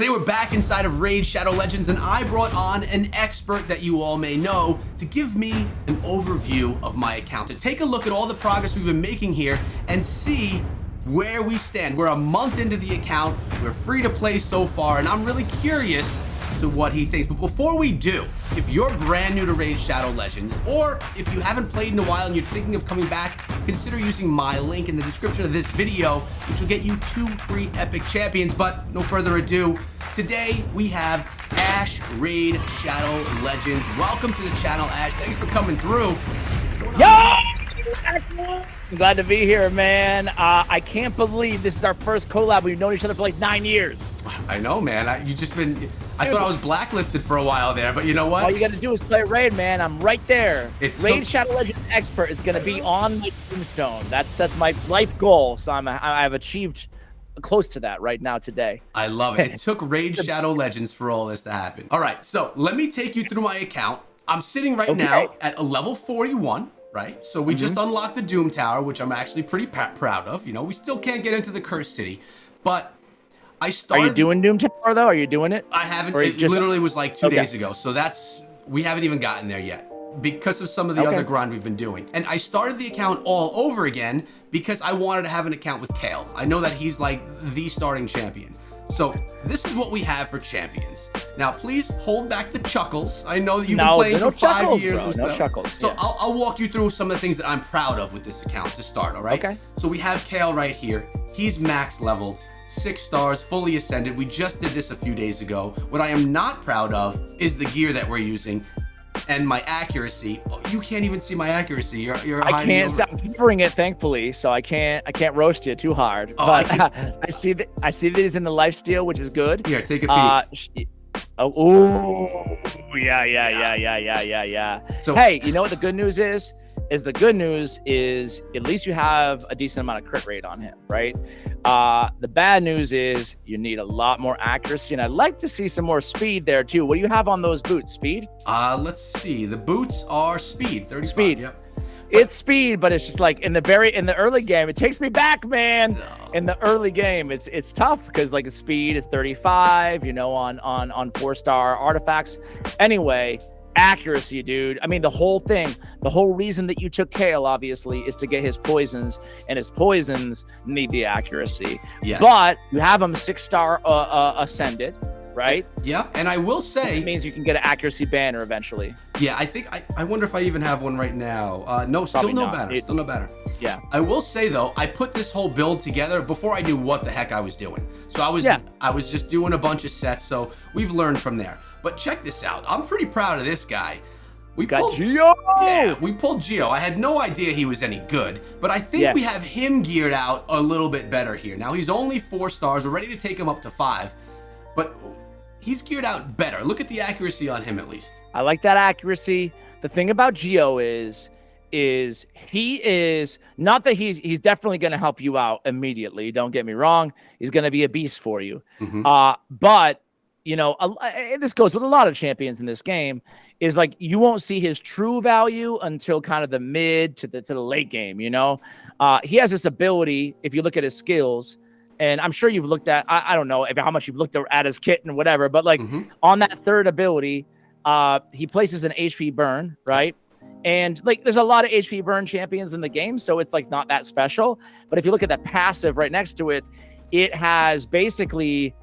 Today we're back inside of Raid Shadow Legends, and I brought on an expert that you all may know to give me an overview of my account, to take a look at all the progress we've been making here and see where we stand. We're a month into the account, we're free to play so far, and I'm really curious to what he thinks. But before we do, if you're brand new to Raid Shadow Legends, or if you haven't played in a while and you're thinking of coming back, consider using my link in the description of this video, which will get you 2 free epic champions. But no further ado, today we have Ash Raid Shadow Legends. Welcome to the channel, Ash. Thanks for coming through. What's going on? I'm glad to be here, man. I can't believe this is our first collab. We've known each other for like 9 years. I know, man. I thought I was blacklisted for a while there, but you know what? All you got to do is play Raid, man. I'm right there. Raid Shadow Legends expert is going to be on my tombstone. That's my life goal. So I've achieved close to that right now today. I love it. It took Raid Shadow Legends for all this to happen. All right, so let me take you through my account. I'm sitting right now at a level 41. Right, so we just unlocked the Doom Tower, which I'm actually pretty proud of. You know, we still can't get into the Cursed City, but I started. Are you doing Doom Tower though? Are you doing it? I haven't. It literally was like 2 days ago, so we haven't even gotten there yet because of some of the other grind we've been doing. And I started the account all over again because I wanted to have an account with Kael. I know that he's like the starting champion. So this is what we have for champions. Now, please hold back the chuckles. I know that you've been playing for 5 years or so. No chuckles. So I'll walk you through some of the things that I'm proud of with this account to start, all right? Okay. So we have Kael right here. He's max leveled, 6 stars, fully ascended. We just did this a few days ago. What I am not proud of is the gear that we're using and my accuracy. Oh, you can't even see my accuracy. You're I can't. I'm covering it, thankfully, so I can't roast you too hard. Oh, but I see that he's in the lifesteal, which is good. Here, take a peek. Yeah. So hey, you know what the good news is? The good news is at least you have a decent amount of crit rate on him, right? The bad news is you need a lot more accuracy, and I'd like to see some more speed there too. What do you have on those boots? Speed? Let's see. The boots are speed. 35. Speed. Yep. It's speed, but it's just like in the early game, it takes me back, man. In the early game, it's tough because like speed is 35, you know, on 4-star artifacts. Anyway, accuracy, dude. I mean, the whole reason that you took Kael, obviously, is to get his poisons, and his poisons need the accuracy. Yes. But you have him 6-star ascended, right? Yep. And I will say it means you can get an accuracy banner eventually. Yeah, I think I wonder if I even have one right now. No, still no banner. Still no banner. Yeah. I will say though, I put this whole build together before I knew what the heck I was doing. So I was just doing a bunch of sets. So we've learned from there. But check this out. I'm pretty proud of this guy. We got Geo. Yeah, we pulled Geo. I had no idea he was any good, but I think we have him geared out a little bit better here. Now he's only 4 stars. We're ready to take him up to 5, but he's geared out better. Look at the accuracy on him at least. I like that accuracy. The thing about Geo is he is not that he's definitely going to help you out immediately. Don't get me wrong. He's going to be a beast for you. But you know, this goes with a lot of champions in this game, is like you won't see his true value until kind of the mid to the late game, you know? He has this ability, if you look at his skills, and I'm sure you've looked at, I don't know how much you've looked at his kit and whatever, but like on that third ability, he places an HP burn, right? And like there's a lot of HP burn champions in the game, so it's like not that special. But if you look at that passive right next to it, it has basically,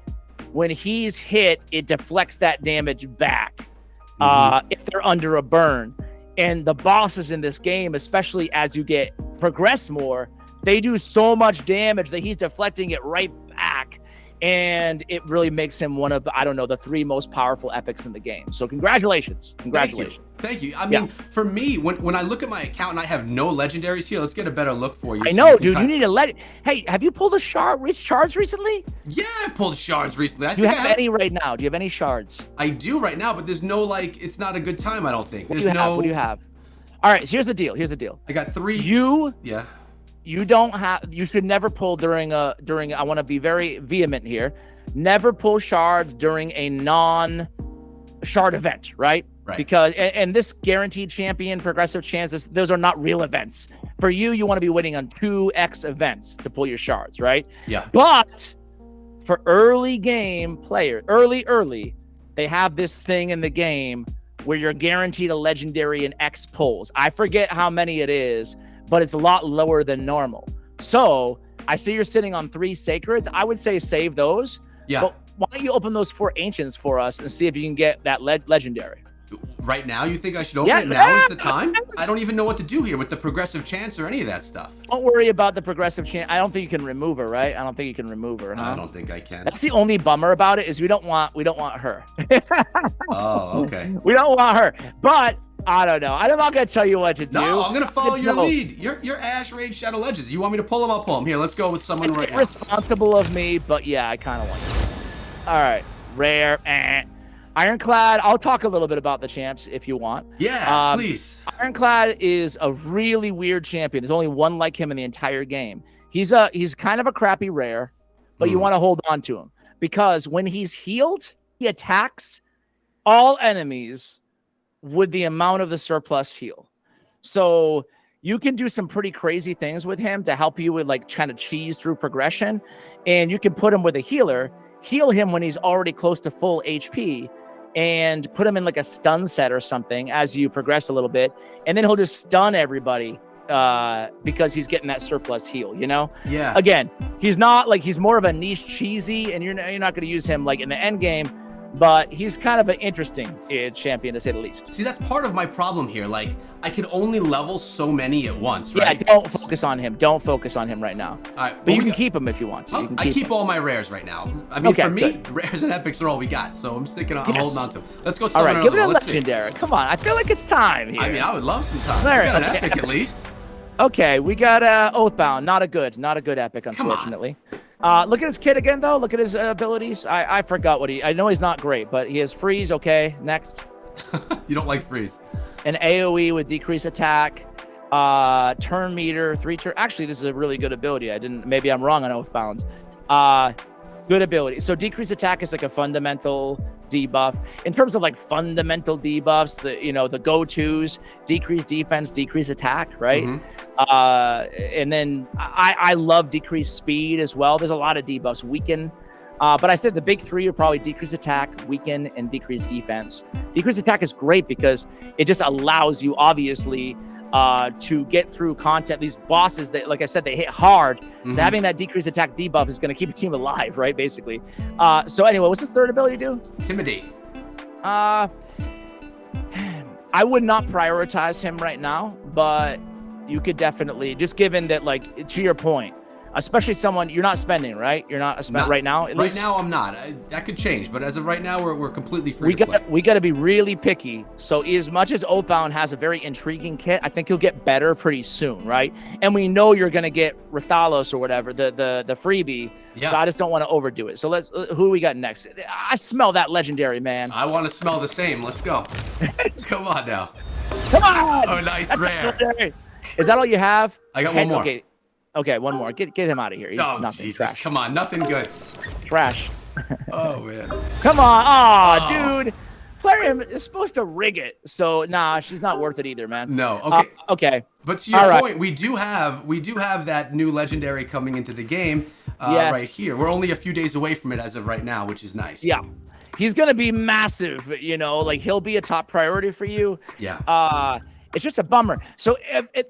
when he's hit, it deflects that damage back if they're under a burn. And the bosses in this game, especially as you progress more, they do so much damage that he's deflecting it right back. And it really makes him one of the, I don't know, the 3 most powerful epics in the game. So congratulations. Thank you. I mean, for me, when I look at my account and I have no legendaries here, let's get a better look for you. I know, dude. You need to Hey, have you pulled a shards recently? Yeah, I've pulled shards recently. Do you have any right now? Do you have any shards? I do right now, but there's no, like, it's not a good time, I don't think. What do you have? All right, here's the deal. I got 3. You should never pull during I want to be very vehement here. Never pull shards during a non-shard event, right? Because and this guaranteed champion, progressive chances, those are not real events. For you want to be waiting on 2x events to pull your shards, right? Yeah. But for early game players, early, they have this thing in the game where you're guaranteed a legendary in X pulls. I forget how many it is, but it's a lot lower than normal. So I see you're sitting on 3 sacreds. I would say save those. Yeah. But why don't you open those 4 ancients for us and see if you can get that legendary? Right now, you think I should open it? Now is the time? I don't even know what to do here with the progressive chance or any of that stuff. Don't worry about the progressive chance. I don't think you can remove her, right? I don't think you can remove her. Huh? I don't think I can. That's the only bummer about it is we don't want her. Oh, okay. We don't want her. But I don't know. I'm not gonna tell you what to do. No, I'm gonna follow your lead. You're Ash Raid Shadow Legends. You want me to pull him? I'll pull him. Here, let's go with someone right now. It's irresponsible of me, but yeah, I kind of want to. All right, rare. Ironclad, I'll talk a little bit about the champs if you want. Yeah, please. Ironclad is a really weird champion. There's only one like him in the entire game. He's kind of a crappy rare, but you want to hold on to him because when he's healed, he attacks all enemies with the amount of the surplus heal. So you can do some pretty crazy things with him to help you with like trying to cheese through progression, and you can put him with a healer, heal him when he's already close to full HP, and put him in like a stun set or something as you progress a little bit, and then he'll just stun everybody because he's getting that surplus heal, you know? Yeah. Again, he's more of a niche cheesy, and you're not going to use him like in the end game, but he's kind of an interesting champion to say the least. See, that's part of my problem here. Like, I can only level so many at once, right? Yeah, don't focus on him. Don't focus on him right now. All right, but you can keep him if you want to. I keep all my rares right now. I mean, for me, rares and epics are all we got, so I'm sticking on, I'm holding on to them. Let's go. All right, give it a legendary. Come on, I feel like it's time here. I mean, I would love some time. All right, we got an epic at least. Okay, we got Oathbound. Not a good epic, unfortunately. Look at his kit again, though. Look at his abilities. I forgot what I know he's not great, but he has freeze. Okay, next. You don't like freeze. An AoE with decreased attack, turn meter, 3 turn. Actually, this is a really good ability. Maybe I'm wrong on Oathbound. Good ability. So decreased attack is like a fundamental debuff. In terms of like fundamental debuffs, the go-tos, decreased defense, decreased attack, right? And then I love decreased speed as well. There's a lot of debuffs. Weaken. But I said the big 3 are probably decreased attack, weaken, and decreased defense. Decreased attack is great because it just allows you, obviously, to get through content. These bosses that, like I said, they hit hard. So having that decreased attack debuff is going to keep a team alive, right? Basically. So anyway, what's his third ability do? Intimidate. I would not prioritize him right now, but you could definitely, just given that, like, to your point, especially someone you're not spending, right? You're not spending right now. Right now, I'm not. That could change, but as of right now, we're completely free. We got to be really picky. So as much as Oathbound has a very intriguing kit, I think he'll get better pretty soon, right? And we know you're gonna get Rathalos or whatever, the freebie. Yeah. So I just don't want to overdo it. So who we got next? I smell that legendary, man. I want to smell the same. Let's go. Come on now. Come on. Oh, nice. That's rare. Is that all you have? I got one more. Okay, one more. Get him out of here. He's nothing. Jesus. Trash. Come on, nothing good. Trash. Oh, man. Come on. Dude. Plarium is supposed to rig it. So, nah, she's not worth it either, man. No. Okay. Okay. But to your point, we do have that new legendary coming into the game right here. We're only a few days away from it as of right now, which is nice. Yeah. He's going to be massive, like he'll be a top priority for you. Yeah. It's just a bummer. So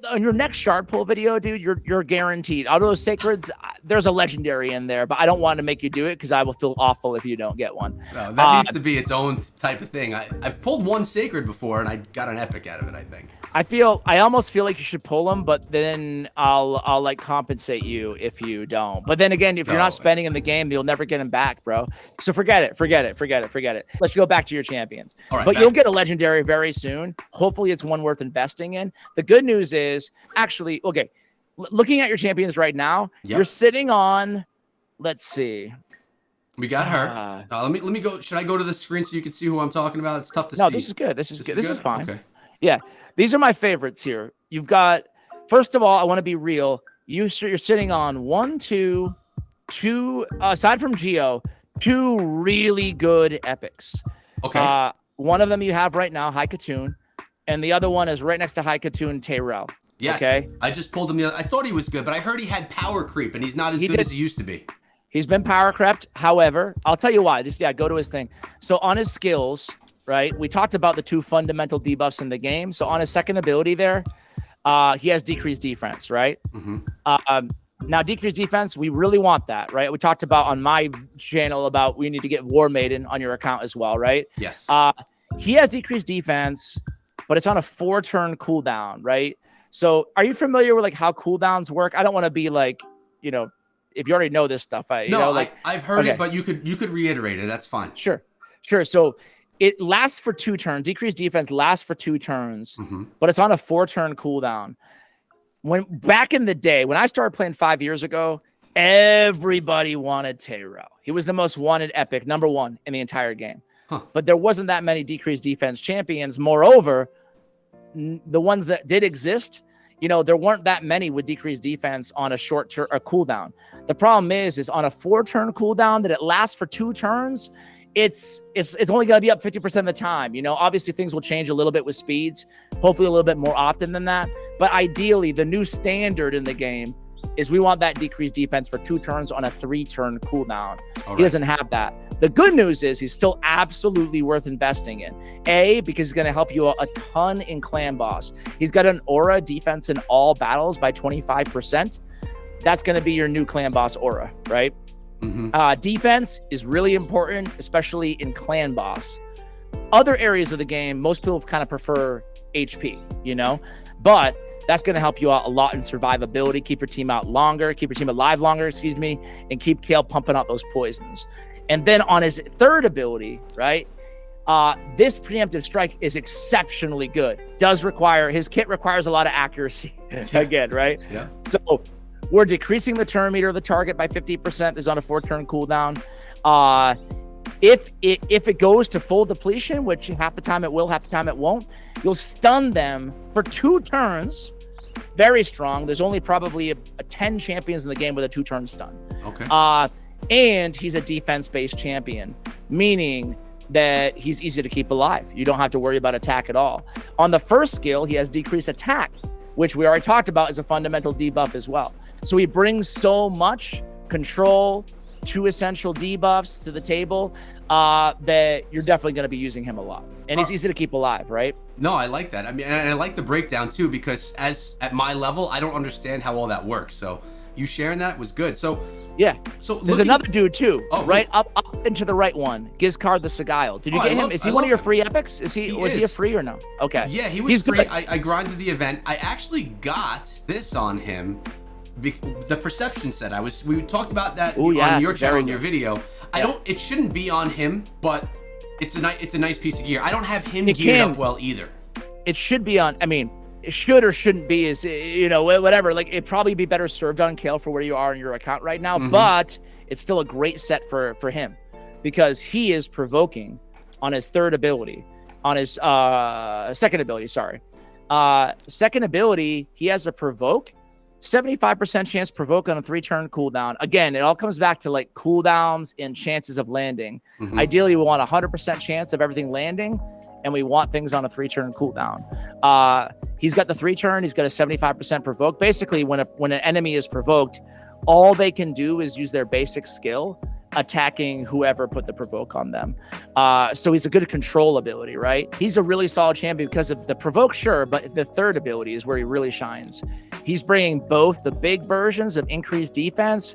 on your next shard pull video, dude, you're guaranteed. Out of those sacreds, there's a legendary in there, but I don't want to make you do it because I will feel awful if you don't get one. No, that needs to be its own type of thing. I've pulled one sacred before, and I got an epic out of it, I think. I almost feel like you should pull them, but then I'll like compensate you if you don't. But then again, if you're not spending in the game, you'll never get them back, bro. So forget it. Let's go back to your champions. All right, but you'll get a legendary very soon. Hopefully it's one worth investing in. The good news is actually, okay, looking at your champions right now, you're sitting on, let's see. We got her. Let me go. Should I go to the screen so you can see who I'm talking about? It's tough to see. No, this is good. This is good. This is fine. Okay. Yeah. These are my favorites here. You've got, first of all, I want to be real. You're sitting on two, aside from Geo, 2 really good epics. Okay. One of them you have right now, High Katoon, and the other one is right next to High Katoon, Tayrel. Yes. Okay. I just pulled him I thought he was good, but I heard he had power creep, and he's not as good as he used to be. He's been power crept. However, I'll tell you why. Just go to his thing. So on his skills, right? We talked about the 2 fundamental debuffs in the game. So on his second ability there, he has decreased defense, right? Now, decreased defense, we really want that, right? We talked about on my channel about we need to get War Maiden on your account as well, right? Yes. He has decreased defense, but it's on a 4-turn cooldown, right? So are you familiar with like how cooldowns work? I don't want to be like, if you already know this stuff, I've heard it, but you could reiterate it. That's fine. Sure. So it lasts for 2 turns. Decreased defense lasts for 2 turns, but it's on a 4-turn cooldown. When back in the day, when I started playing 5 years ago, everybody wanted Tayrel. He was the most wanted epic, #1 in the entire game. But there wasn't that many decreased defense champions. Moreover, the ones that did exist, there weren't that many with decreased defense on a short cooldown. The problem is on a 4-turn cooldown that it lasts for 2 turns. It's only going to be up 50% of the time. Obviously things will change a little bit with speeds, hopefully a little bit more often than that. But ideally, the new standard in the game is we want that decreased defense for 2 turns on a 3-turn cooldown. He doesn't have that. The good news is he's still absolutely worth investing in. Because he's going to help you a ton in clan boss. He's got an aura defense in all battles by 25%. That's going to be your new clan boss aura, right? Defense is really important, especially in clan boss. Other areas of the game, most people kind of prefer HP, but that's going to help you out a lot in survivability, keep your team out longer, keep your team alive longer, and keep Kael pumping out those poisons. And then on his third ability, right, this preemptive strike is exceptionally good. His kit requires a lot of accuracy again, right? Yeah. So we're decreasing the turn meter of the target by 50%. This is on a 4-turn cooldown. If it goes to full depletion, which half the time it will, half the time it won't, you'll stun them for 2 turns. Very strong. There's only probably a 10 champions in the game with a 2-turn stun. Okay. And he's a defense-based champion, meaning that he's easy to keep alive. You don't have to worry about attack at all. On the first skill, he has decreased attack, which we already talked about is a fundamental debuff as well. So he brings so much control, 2 essential debuffs to the table that you're definitely going to be using him a lot. And he's easy to keep alive, right? No, I like that. I mean, and I like the breakdown too, because at my level, I don't understand how all that works. So you sharing that was good. So yeah. So there's another dude too, right up and to the right one, Giscard the Sigiled. Did you get him? Is he one of your free epics? Was he a free or no? Okay. Yeah, he was free. I grinded the event. I actually got this on him. The perception set. We talked about that on your channel in your video. It shouldn't be on him, but it's a nice piece of gear. I don't have him geared up well either. It should be on. I mean, it should or shouldn't be is whatever. Like it'd probably be better served on Kael for where you are in your account right now, but it's still a great set for him because he is provoking on his third ability, on his second ability. Second ability, he has a provoke. 75% chance to provoke on a 3-turn cooldown. Again, it all comes back to like cooldowns and chances of landing. Ideally, we want 100% chance of everything landing, and we want things on a 3-turn cooldown. He's got the 3-turn. He's got a 75% provoke. Basically, when an enemy is provoked, all they can do is use their basic skill, attacking whoever put the provoke on them. So he's a good control ability, right? He's a really solid champion because of the provoke, sure, but the third ability is where he really shines. He's bringing both the big versions of increased defense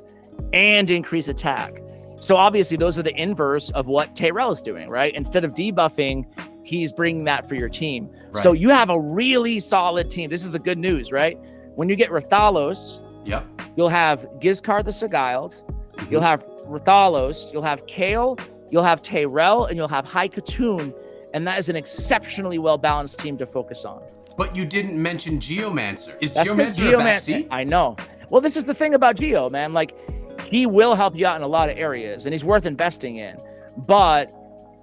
and increased attack. So obviously those are the inverse of what Tayrel is doing, right? Instead of debuffing, he's bringing that for your team. Right. So you have a really solid team. This is the good news, right? When you get Rathalos, you'll have Giscard the Sigiled, you'll have Rathalos, you'll have Kael, you'll have Tayrel, and you'll have High Katoon, and that is an exceptionally well-balanced team to focus on. But you didn't mention Geomancer. Is That's Geomancer a backseat? I know. Well, this is the thing about Geo, man. Like, he will help you out in a lot of areas, and he's worth investing in. But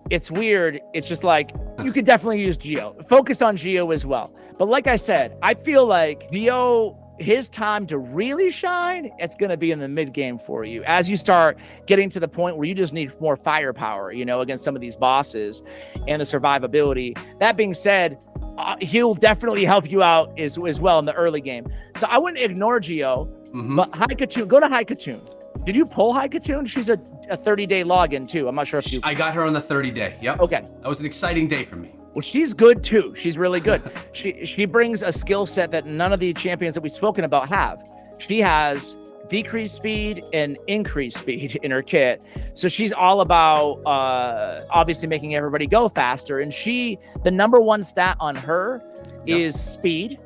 it's weird. It's just like, you could definitely use Geo. Focus on Geo as well. But like I said, I feel like Geo, his time to really shine, it's going to be in the mid game for you as you start getting to the point where you just need more firepower, against some of these bosses and the survivability. That being said, he'll definitely help you out as well in the early game. So I wouldn't ignore Geo, but High Katoon, go to High Katoon. Did you pull Haikatoon? She's a 30-day login too. I'm not sure if you. I got her on the 30-day. Yep. Okay. That was an exciting day for me. Well, she's good too. She's really good. She brings a skill set that none of the champions that we've spoken about have. She has decreased speed and increased speed in her kit. So she's all about obviously making everybody go faster. And the number one stat on her is speed.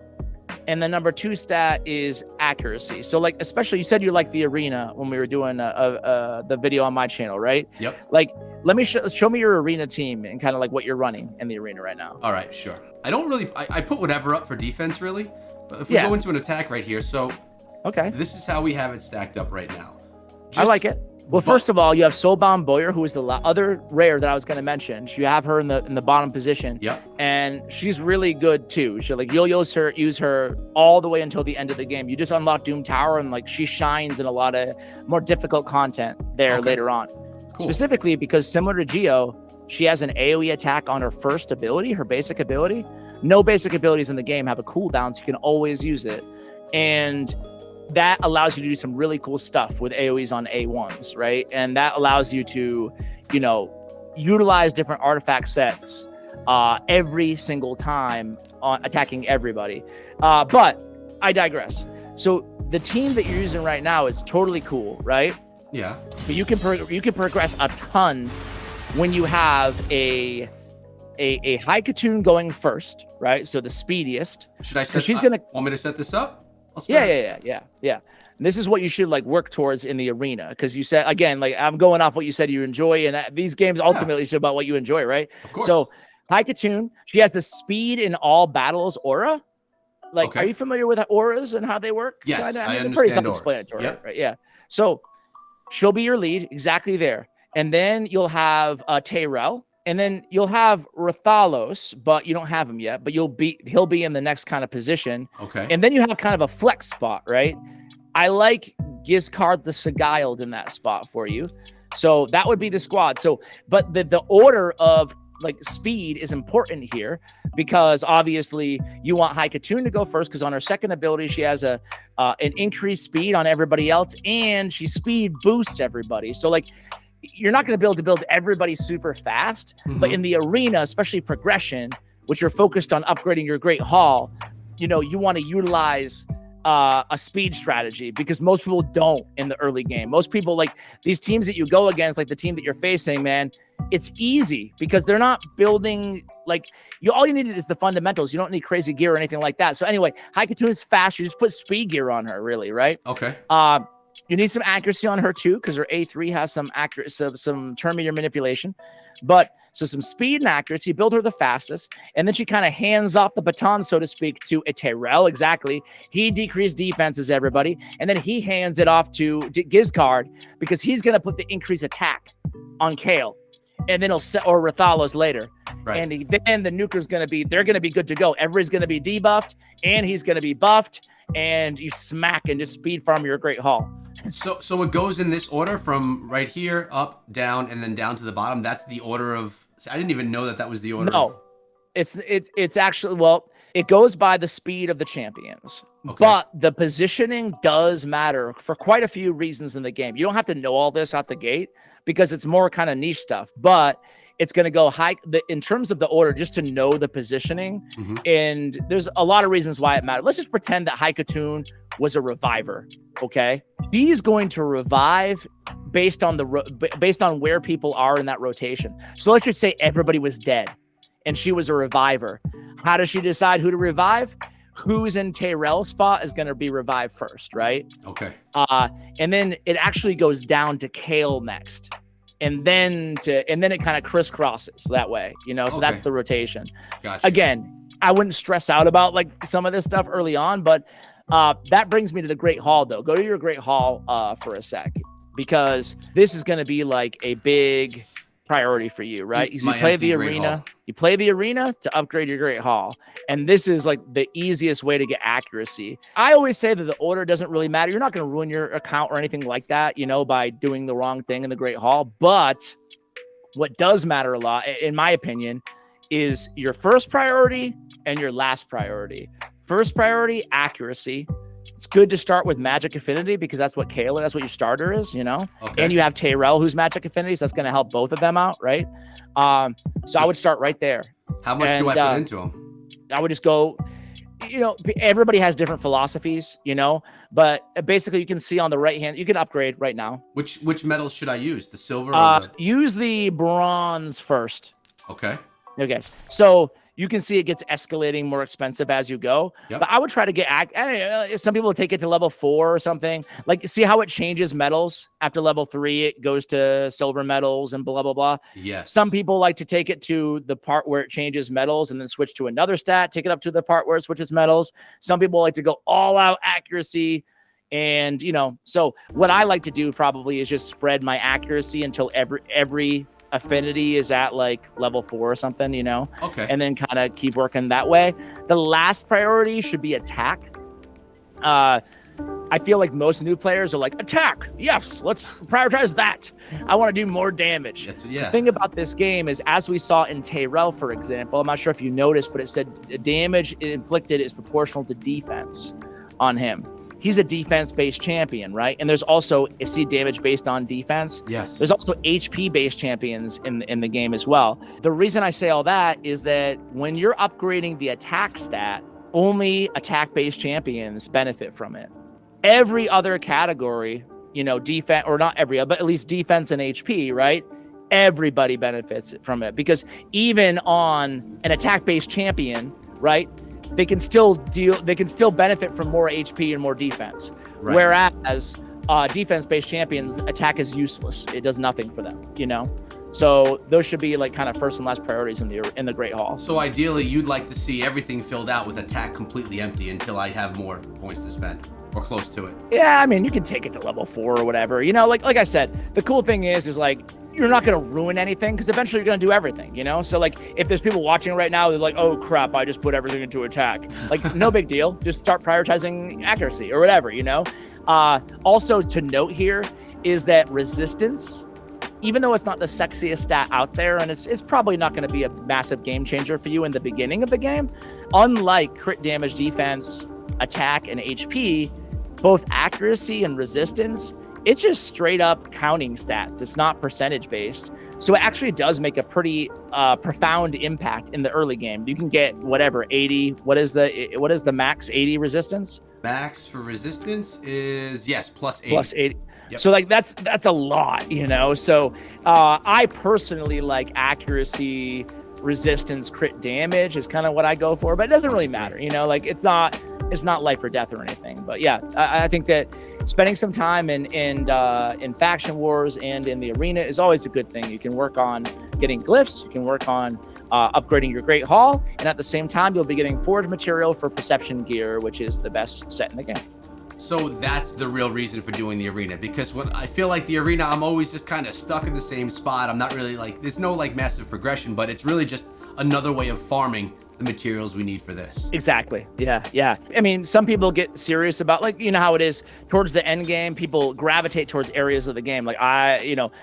And the number two stat is accuracy. So like, especially you said you like the arena when we were doing the video on my channel, right? Yep. Like, let me show me your arena team and kind of like what you're running in the arena right now. All right, sure. I don't really, I put whatever up for defense really. But if we go into an attack right here, so okay, this is how we have it stacked up right now. I like it. Well, first of all, you have Soulbound Boyer, who is the other rare that I was going to mention. You have her in the bottom position. Yep. And she's really good too. So like you'll use her all the way until the end of the game. You just unlock Doom Tower and like she shines in a lot of more difficult content there later on. Cool. Specifically because similar to Geo, she has an AoE attack on her first ability, her basic ability. No basic abilities in the game have a cooldown, so you can always use it. And that allows you to do some really cool stuff with AoEs on A1s, right? And that allows you to, utilize different artifact sets every single time on attacking everybody. But I digress. So the team that you're using right now is totally cool, right? Yeah. But you can progress a ton when you have a Haikatoon going first, right? So the speediest. Should I set? Want me to set this up? Yeah. And this is what you should like work towards in the arena, because you said again, like I'm going off what you said you enjoy, and these games ultimately should about what you enjoy, right? Of course. So Haikatoon, she has the speed in all battles aura. Like, are you familiar with auras and how they work? Yes, I understand. Pretty self-explanatory, right? Yeah. So she'll be your lead exactly there, and then you'll have Tayrel. And then you'll have Rathalos, but you don't have him yet, but he'll be in the next kind of position. Okay. And then you have kind of a flex spot, right? I like Giscard the Sigiled in that spot for you. So that would be the squad. So, but the order of like speed is important here, because obviously you want Haikatoon to go first, because on her second ability, she has an increased speed on everybody else, and she speed boosts everybody. So like, you're not going to be able to build everybody super fast, but in the arena, especially progression, which you're focused on upgrading your Great Hall, you want to utilize a speed strategy, because most people don't in the early game. Most people, like these teams that you go against, like the team that you're facing, man, it's easy because they're not building like all you need is the fundamentals. You don't need crazy gear or anything like that. So anyway, Haikatoon is fast. You just put speed gear on her, really, right? Okay. You need some accuracy on her too, because her A3 has some turn meter manipulation. But so some speed and accuracy, build her the fastest, and then she kind of hands off the baton, so to speak, to a Tayrel. Exactly. He decreased defenses, everybody, and then he hands it off to Giscard, because he's going to put the increased attack on Kael, and then he'll set or Rathalos later. Right. And then the nuker's they're going to be good to go. Everybody's going to be debuffed, and he's going to be buffed, and you smack and just speed farm your Great Hall. So it goes in this order from right here, up, down, and then down to the bottom. That's the order of, I didn't even know that was the order. No, it's actually, well, it goes by the speed of the champions, but the positioning does matter for quite a few reasons in the game. You don't have to know all this out the gate, because it's more kind of niche stuff, but it's going to go high in terms of the order, just to know the positioning. And there's a lot of reasons why it matters. Let's just pretend that Haikatoon was a reviver. Okay. He's going to revive based on where people are in that rotation. So let's just say everybody was dead and she was a reviver. How does she decide who to revive? Who's in Tayrel's spot is going to be revived first, right? Okay. And then it actually goes down to Kael next. And then it kind of crisscrosses that way, so that's the rotation. Gotcha. Again, I wouldn't stress out about like some of this stuff early on, but that brings me to the Great Hall though. Go to your Great Hall for a sec, because this is going to be like a big priority for you, right? You play the arena. You play the arena to upgrade your Great Hall. And this is like the easiest way to get accuracy. I always say that the order doesn't really matter. You're not going to ruin your account or anything like that, by doing the wrong thing in the Great Hall. But what does matter a lot, in my opinion, is your first priority and your last priority. First priority, accuracy. It's good to start with magic affinity because that's what Kael, that's what your starter is, you know? Okay. And you have Tayrel, who's magic affinity, so that's going to help both of them out, right? So I would start right there. How much do I put into them? I would just go, you know, everybody has different philosophies, you know, but basically you can see on the right hand, you can upgrade right now. Which metals should I use? The silver or the... Use the bronze first. Okay. Okay. So you can see it gets escalating more expensive as you go. Yep. But I would try to get, I don't know, some people take it to level 4 or something. Like, see how it changes metals after level 3, it goes to silver metals and blah, blah, blah. Yes. Some people like to take it to the part where it changes metals and then switch to another stat, take it up to the part where it switches metals. Some people like to go all out accuracy. And, you know, so what I like to do probably is just spread my accuracy until every affinity is at like level 4 or something, you know? Okay. And then kind of keep working that way. The last priority should be attack. I feel like most new players are like, attack, yes, let's prioritize that. I want to do more damage. The thing about this game is, as we saw in Tayrel, for example, I'm not sure if you noticed, but it said damage inflicted is proportional to defense on him. He's a defense-based champion, right? And there's also, see, damage based on defense. Yes. There's also HP-based champions in the game as well. The reason I say all that is that when you're upgrading the attack stat, only attack-based champions benefit from it. Every other category, you know, defense, or not every, but at least defense and HP, right? Everybody benefits from it, because even on an attack-based champion, right, they can still benefit from more HP and more defense. Right. Whereas defense-based champions, attack is useless. It does nothing for them, you know? So those should be like kind of first and last priorities in the Great Hall. So ideally, you'd like to see everything filled out with attack completely empty until I have more points to spend, or close to it. Yeah, I mean, you can take it to level 4 or whatever. You know, like I said, the cool thing is like, you're not going to ruin anything, because eventually you're going to do everything, you know? So like, if there's people watching right now, they're like, oh crap, I just put everything into attack. Like, no big deal. Just start prioritizing accuracy or whatever, you know? Also to note here is that resistance, even though it's not the sexiest stat out there, and it's probably not going to be a massive game changer for you in the beginning of the game, unlike crit damage, defense, attack, and HP, both accuracy and resistance, it's just straight up counting stats. It's not percentage based. So it actually does make a pretty profound impact in the early game. You can get whatever, 80. What is the max 80 resistance? Max for resistance is, yes, plus 80. Plus 80. Yep. So like that's a lot, you know? So I personally like accuracy, resistance, crit damage is kind of what I go for, but it doesn't really matter, you know? Like it's not life or death or anything. But yeah, I think that spending some time in faction wars and in the arena is always a good thing. You can work on getting glyphs, you can work on upgrading your Great Hall, and at the same time, you'll be getting forge material for perception gear, which is the best set in the game. So that's the real reason for doing the arena, because when I feel like the arena, I'm always just kind of stuck in the same spot. I'm not really like, there's no like massive progression, but it's really just another way of farming the materials we need for this. Exactly. Yeah. I mean, some people get serious about, like, you know how it is towards the end game, people gravitate towards areas of the game. Like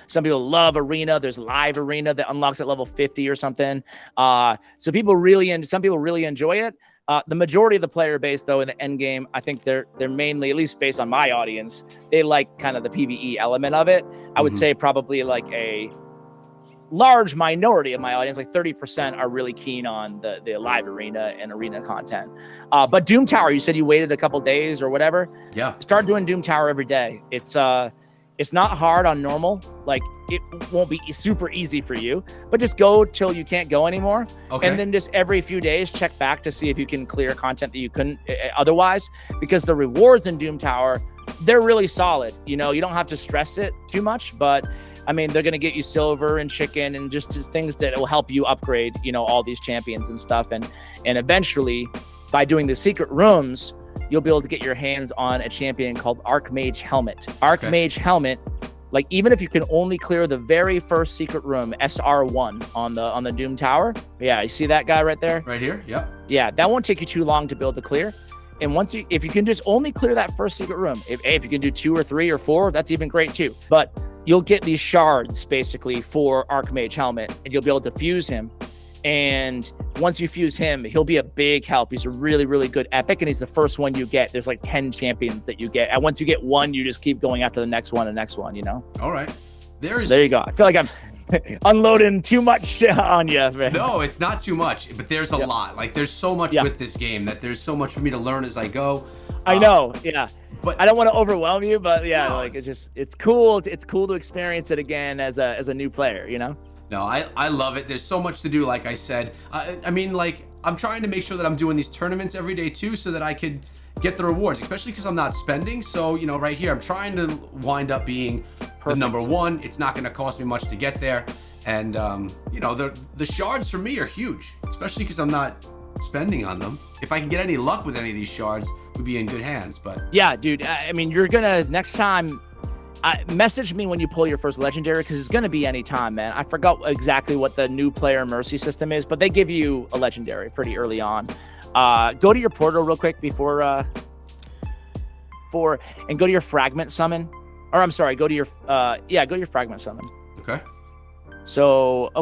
some people love arena. There's live arena that unlocks at level 50 or something. So some people really enjoy it. The majority of the player base, though, in the end game, I think they're mainly, at least based on my audience, they like kind of the PvE element of it. I would say probably like a large minority of my audience, like 30%, are really keen on the live arena and arena content. But Doom Tower, you said you waited a couple days or whatever. Yeah. Start doing Doom Tower every day. It's not hard on normal. Like, it won't be super easy for you, but just go till you can't go anymore. Okay. And then just every few days, check back to see if you can clear content that you couldn't otherwise, because the rewards in Doom Tower, they're really solid. You know, you don't have to stress it too much, but I mean, they're going to get you silver and chicken and just things that will help you upgrade, you know, all these champions and stuff. And eventually, by doing the secret rooms, you'll be able to get your hands on a champion called Archmage Helmet. Archmage Helmet, like, even if you can only clear the very first secret room, SR1 on the Doom Tower. Yeah, you see that guy right there? Right here, yep. Yeah, that won't take you too long to build to clear. And if you can just only clear that first secret room, if you can do 2 or 3 or 4, that's even great too. But you'll get these shards basically for Archmage Helmet, and you'll be able to fuse him. And once you fuse him, he'll be a big help. He's a really, really good epic, and he's the first one you get. There's like 10 champions that you get. And once you get one, you just keep going after the next one, you know? All right. So there you go. I feel like I'm unloading too much on you, man. No, it's not too much, but there's a lot. Like, there's so much with this game that there's so much for me to learn as I go. I know, yeah. But I don't want to overwhelm you, but yeah, no, like it's cool. It's cool to experience it again as a new player, you know? No, I love it. There's so much to do, like I said. I mean, like, I'm trying to make sure that I'm doing these tournaments every day too, so that I could get the rewards, especially because I'm not spending. So, you know, right here, I'm trying to wind up being the number one. It's not going to cost me much to get there. And, you know, the shards for me are huge, especially because I'm not spending on them. If I can get any luck with any of these shards, we'd be in good hands. But yeah, dude, I mean, you're going to next time. Message me when you pull your first legendary, because it's going to be any time, man. I forgot exactly what the new player mercy system is, but they give you a legendary pretty early on. Go to your portal real quick before and go to your fragment summon. Or I'm sorry, go to your go to your fragment summon. Okay. So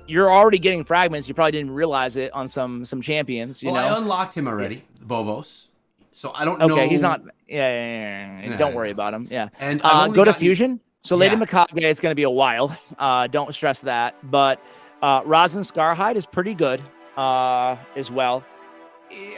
you're already getting fragments. You probably didn't realize it on some champions. You know? I unlocked him already, Bovos. So I don't know. Okay, he's not. Yeah. Don't worry about him. Yeah. And go to fusion. So Lady Mikage, it's going to be a while. Don't stress that. But Rosin Scarhide is pretty good as well.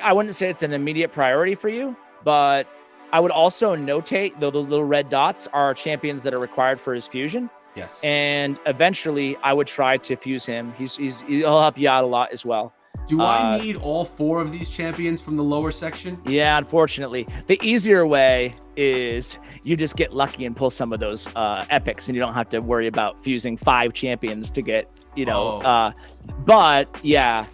I wouldn't say it's an immediate priority for you, but I would also notate the little red dots are champions that are required for his fusion. Yes. And eventually, I would try to fuse him. He'll help you out a lot as well. Do I need all 4 of these champions from the lower section? Yeah, unfortunately. The easier way is you just get lucky and pull some of those epics, and you don't have to worry about fusing 5 champions to get, you know. But yeah,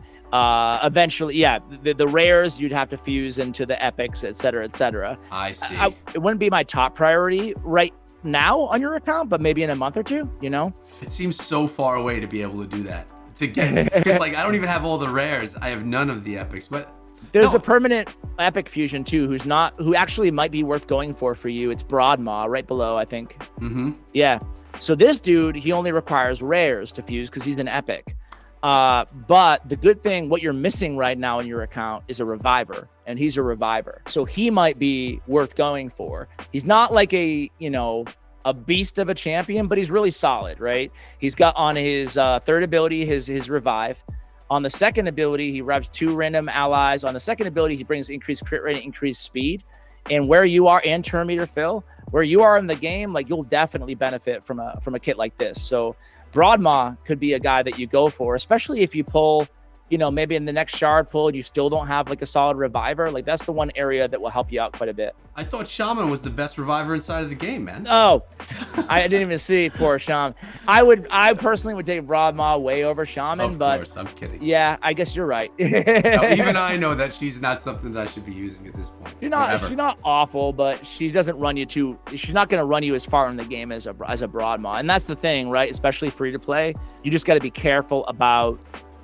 eventually, yeah, the rares you'd have to fuse into the epics, et cetera, et cetera. I see. It wouldn't be my top priority right now on your account, but maybe in a month or two, you know? It seems so far away to be able to do that. To get, because like I don't even have all the rares. I have none of the epics, but there's a permanent epic fusion too, who actually might be worth going for you. It's Broadmaw right below, I think. Mm-hmm. Yeah. So this dude, he only requires rares to fuse because he's an epic. But the good thing, what you're missing right now in your account is a reviver, and he's a reviver. So he might be worth going for. He's not like a beast of a champion, but he's really solid, right? He's got on his third ability, his revive. On the second ability, he revs 2 random allies. On the second ability, he brings increased crit rate, increased speed. And where you are, and turn meter fill, where you are in the game, like you'll definitely benefit from a kit like this. So Broadmaw could be a guy that you go for, especially if you pull, you know, maybe in the next shard pull, you still don't have like a solid reviver. Like that's the one area that will help you out quite a bit. I thought Shaman was the best reviver inside of the game, man. Oh, I didn't even see poor Shaman. I personally would take Broadmaw way over Shaman, of course, I'm kidding. Yeah, I guess you're right. No, even I know that she's not something that I should be using at this point. She's not awful, but she doesn't run you she's not going to run you as far in the game as a Broadmaw. And that's the thing, right? Especially free to play. You just got to be careful about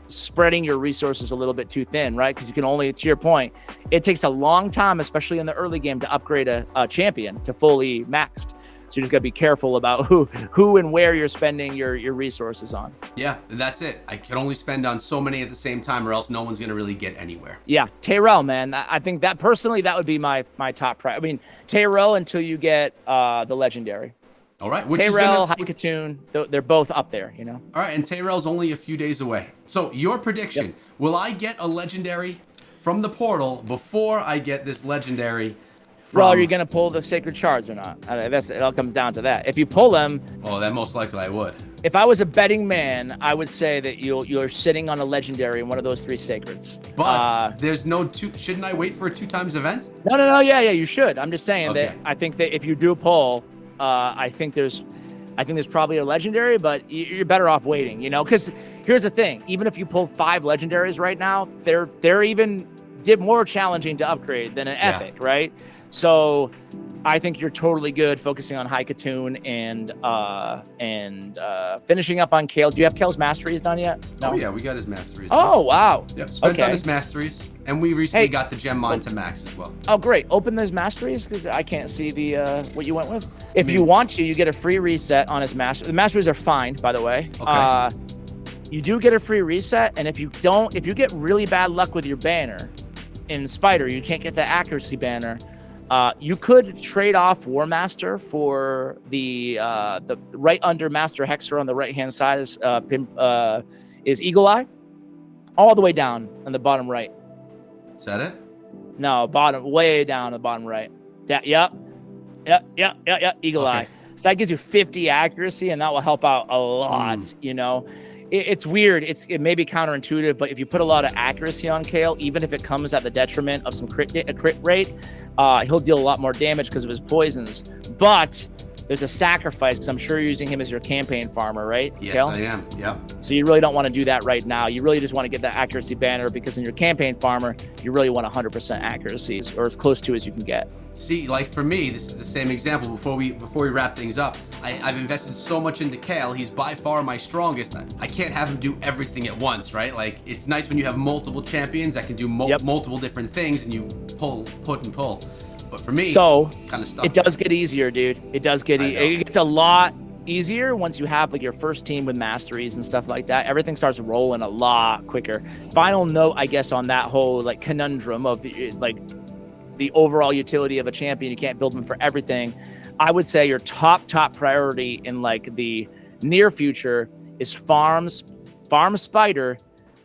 spreading your resources a little bit too thin, right? Because you can only, to your point, it takes a long time, especially in the early game, to upgrade a champion to fully maxed. So you just gotta be careful about who and where you're spending your resources on. Yeah, that's it. I can only spend on so many at the same time, or else no one's gonna really get anywhere. Yeah, Tayrel, man. I think that personally, that would be my top priority. I mean, Tayrel until you get the legendary. All right, Tayrel, Haikatoon, they're both up there, you know. All right, and Tayrel's only a few days away. So your prediction: will I get a legendary from the portal before I get this legendary? Well, are you gonna pull the sacred shards or not? It all comes down to that. If you pull them, oh, then most likely I would. If I was a betting man, I would say that you're sitting on a legendary in one of those 3 sacreds. But there's no 2. Shouldn't I wait for a 2x event? No. Yeah, you should. I'm just saying that I think that if you do pull. I think there's probably a legendary, but you're better off waiting, you know, because here's the thing. Even if you pull 5 legendaries right now, they're even more challenging to upgrade than an epic, right? So I think you're totally good focusing on Haikatoon and finishing up on Kael. Do you have Kael's masteries done yet? No? Oh yeah, we got his masteries done. Oh wow. Yep, spent on his masteries, and we recently got the gem mine to max as well. Oh great, open those masteries because I can't see the what you went with. If you want to, you get a free reset on his masteries. The masteries are fine, by the way. Okay. you do get a free reset. And if you get really bad luck with your banner in Spider, you can't get the accuracy banner. You could trade off War Master for the right under Master Hexer on the right hand side is Eagle Eye, all the way down on the bottom right. Is that it? No, way down the bottom right. Yep. Eagle Eye. So that gives you 50 accuracy, and that will help out a lot. You know, it's weird. It may be counterintuitive, but if you put a lot of accuracy on Kael, even if it comes at the detriment of some crit rate, he'll deal a lot more damage because of his poisons. But there's a sacrifice, because I'm sure you're using him as your campaign farmer, right? Yes, Kael? I am. Yep. So you really don't want to do that right now. You really just want to get that accuracy banner, because in your campaign farmer, you really want 100% accuracies, or as close to as you can get. See, like for me, this is the same example. Before we wrap things up, I've invested so much into Kael. He's by far my strongest. I can't have him do everything at once, right? Like, it's nice when you have multiple champions that can do multiple different things, and you put and pull. But for me, so kind of stuff. It does get easier, dude. It does get it gets a lot easier once you have like your first team with masteries and stuff like that. Everything starts rolling a lot quicker. Final note, I guess, on that whole like conundrum of like the overall utility of a champion. You can't build them for everything. I would say your top priority in like the near future is farm Spider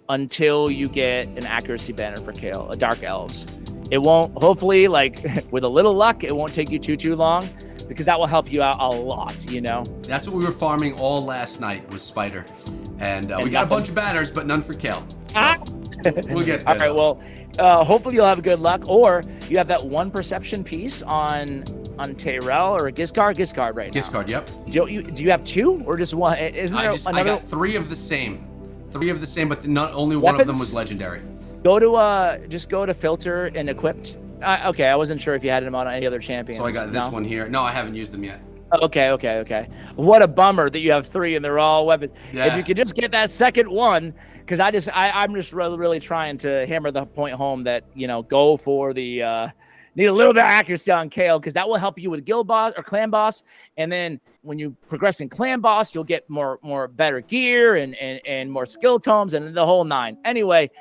until you get an accuracy banner for Kael, a Dark Elves. It won't, hopefully, like with a little luck, it won't take you too long, because that will help you out a lot, you know? That's what we were farming all last night, was Spider. And we got a bunch of banners, but none for Kael. So we'll get there. All right, well, hopefully you'll have good luck, or you have that one perception piece on Tayrel or Giscard right now. Giscard, yep. Do you have two or just one? I got three of the same. But not only one of them was legendary. Just go to filter and equipped. Okay, I wasn't sure if you had them on any other champions. So I got this one here. No, I haven't used them yet. Okay. What a bummer that you have three and they're all weapons. Yeah. If you could just get that second one, because I'm just really trying to hammer the point home that, you know, go for the need a little bit of accuracy on Kael, because that will help you with guild boss or clan boss. And then when you progress in clan boss, you'll get more better gear and more skill tomes and the whole nine. Anyway,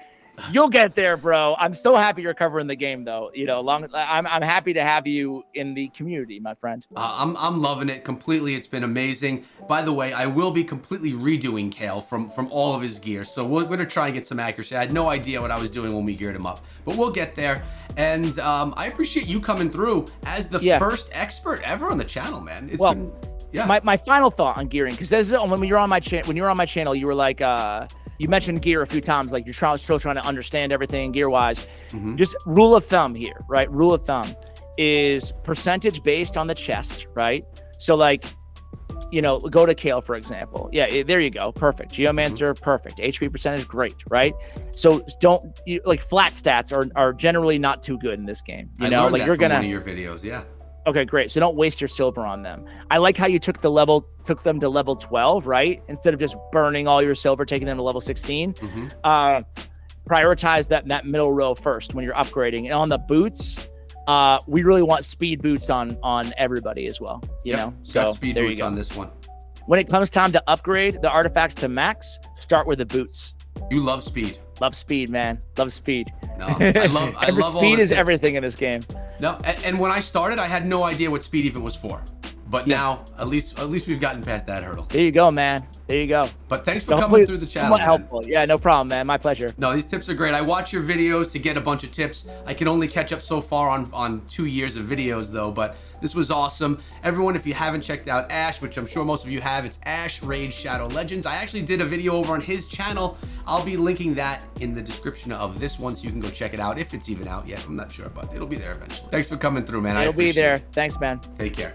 you'll get there, bro. I'm so happy you're covering the game, though. You know, I'm happy to have you in the community, my friend. I'm loving it completely. It's been amazing. By the way, I will be completely redoing Kael from all of his gear. So we're gonna try and get some accuracy. I had no idea what I was doing when we geared him up, but we'll get there. And I appreciate you coming through as the first expert ever on the channel, man. It's been, my final thought on gearing, because this is when you were on my channel, you were like, you mentioned gear a few times, like you're still trying to understand everything gear-wise. Just rule of thumb here, right? Rule of thumb is percentage based on the chest, right? So like, you know, go to Kael, for example. Yeah, there you go. Perfect. Geomancer, perfect. HP percentage, great, right? So like flat stats are generally not too good in this game. You know, like you're gonna one of your videos, yeah. Okay, great. So don't waste your silver on them. I like how you took them to level 12, right? Instead of just burning all your silver, taking them to level 16. Prioritize that middle row first when you're upgrading. And on the boots, we really want speed boots on everybody as well. You know, so got speed boots on this one. When it comes time to upgrade the artifacts to max, start with the boots. You love speed. Love speed, man. Love speed. No, I love speed is everything in this game. No, and when I started, I had no idea what speed even was for. But now, at least we've gotten past that hurdle. There you go, man. There you go. But thanks for coming through the channel, man. Helpful. Yeah, no problem, man. My pleasure. No, these tips are great. I watch your videos to get a bunch of tips. I can only catch up so far on 2 years of videos, though. But this was awesome. Everyone, if you haven't checked out Ash, which I'm sure most of you have, it's Ash Rage Shadow Legends. I actually did a video over on his channel. I'll be linking that in the description of this one, so you can go check it out if it's even out yet. I'm not sure, but it'll be there eventually. Thanks for coming through, man. It'll be there. Thanks, man. Take care.